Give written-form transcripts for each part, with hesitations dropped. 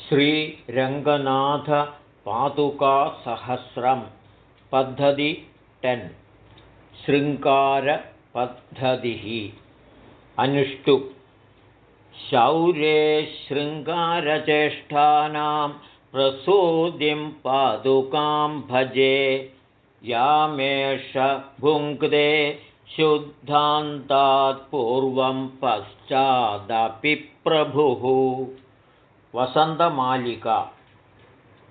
श्रीरङ्गनाथपादुकासहस्रं पद्धति 10 शृङ्गारपद्धतिः अनुष्टुप् शौर्ये शृङ्गारचेष्टानां प्रसूतिं पादुकां भजे यामेष भुङ्क्ते शुद्धान्तात् पूर्वं पश्चादपि प्रभुः वसन्तमालिका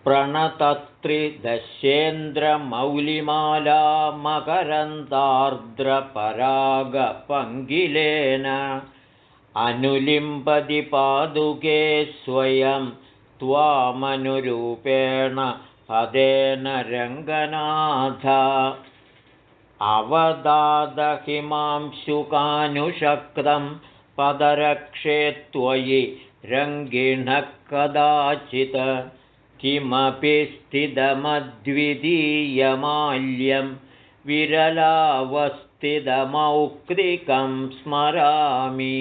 प्रणतत्रिदशेन्द्रमौलिमाला मकरन्दार्द्रपरागपङ्गिलेन अनुलिम्पति पादुके स्वयं त्वामनुरूपेण पदेन रङ्गनाथ अवदादहिमांशुकानुशक्तं पदरक्षे त्वयि रङ्गिणः कदाचित् किमपि स्थितमद्वितीयमाल्यं विरलावस्थितमौक्तिकं स्मरामि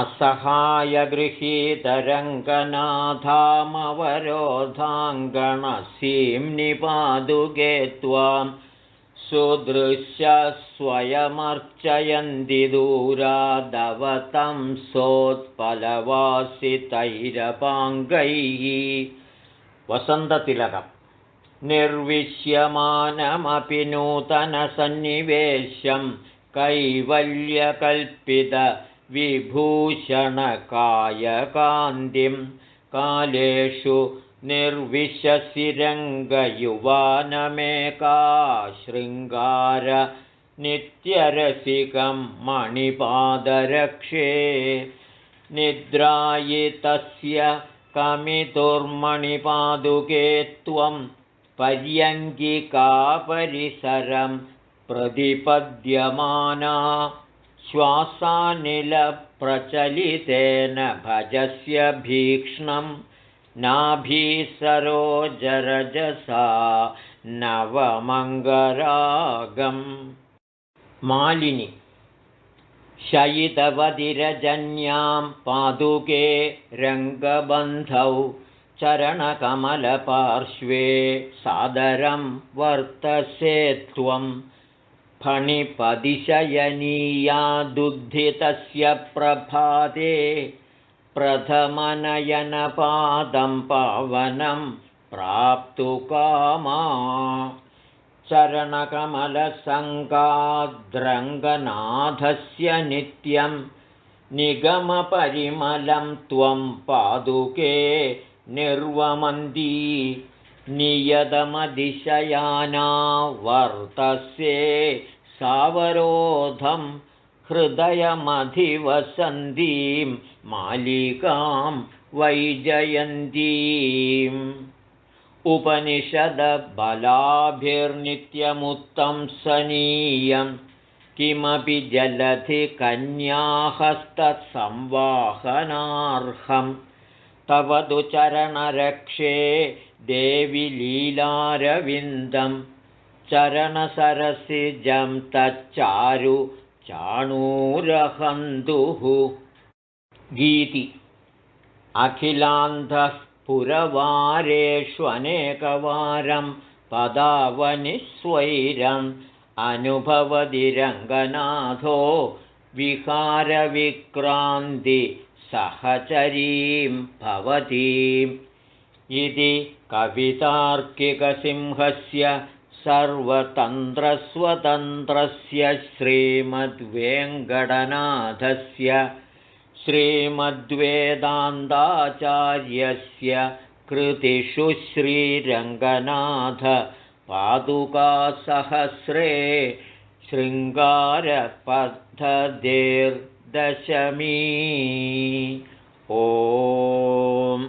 असहायगृहीतरङ्गनाथामवरोधाङ्गणसीम्निपादुके त्वां सुदृश्य स्वयमर्चयन्ति दूरादवतं सोत्पलवासितैरपाङ्गैः वसन्ततिलकम् निर्विश्यमानमपि नूतनसन्निवेशं कैवल्यकल्पितविभूषणकायकान्तिं कालेषु निर्विशसिरङ्गयुवानमेका शृङ्गार नित्यरसिकं मणिपादरक्षे निद्रायितस्य कमितुर्मणिपादुके त्वं पर्यङ्गिकापरिसरं प्रतिपद्यमाना श्वासानिलप्रचलितेन भजस्य भीक्ष्णं नाभीसरोजरजसा नवमङ्गरागम् मालिनी शयितवदिरजन्यां पादुके रङ्गबन्धौ चरणकमलपार्श्वे सादरं वर्तसे त्वं फणिपदिशयनीयादुद्धितस्य प्रभाते प्रथमनयनपादं पावनं प्राप्तुकामा चरणकमलसङ्गाद्रङ्गनाथस्य नित्यं निगमपरिमलं त्वं पादुके निर्वमन्ती नियतमतिशयाना वर्तसे सावरोधं हृदयमधिवसन्तीं मालिकां वैजयन्तीम् उपनिषदबलाभिर्नित्यमुत्तं सनीयं किमपि जलधिकन्याहस्तसंवाहनार्हं तव तु चरणरक्षे देवि लीलारविन्दं चरणसरसिजं तच्चारु चाणूरहन्तुः गीति अखिलान्धः पुरवारेष्वनेकवारं पदावनिस्वैरम् अनुभवति रङ्गनाथो विहारविक्रान्तिसहचरीं भवतीम् इति कवितार्किकसिंहस्य सर्वतन्त्रस्वतन्त्रस्य श्रीमद्वेङ्कटनाथस्य श्रीमद्वेदान्ताचार्यस्य कृतिषु श्रीरङ्गनाथ पादुकासहस्रे शृङ्गारपद्धतेर्दशमी। ॐ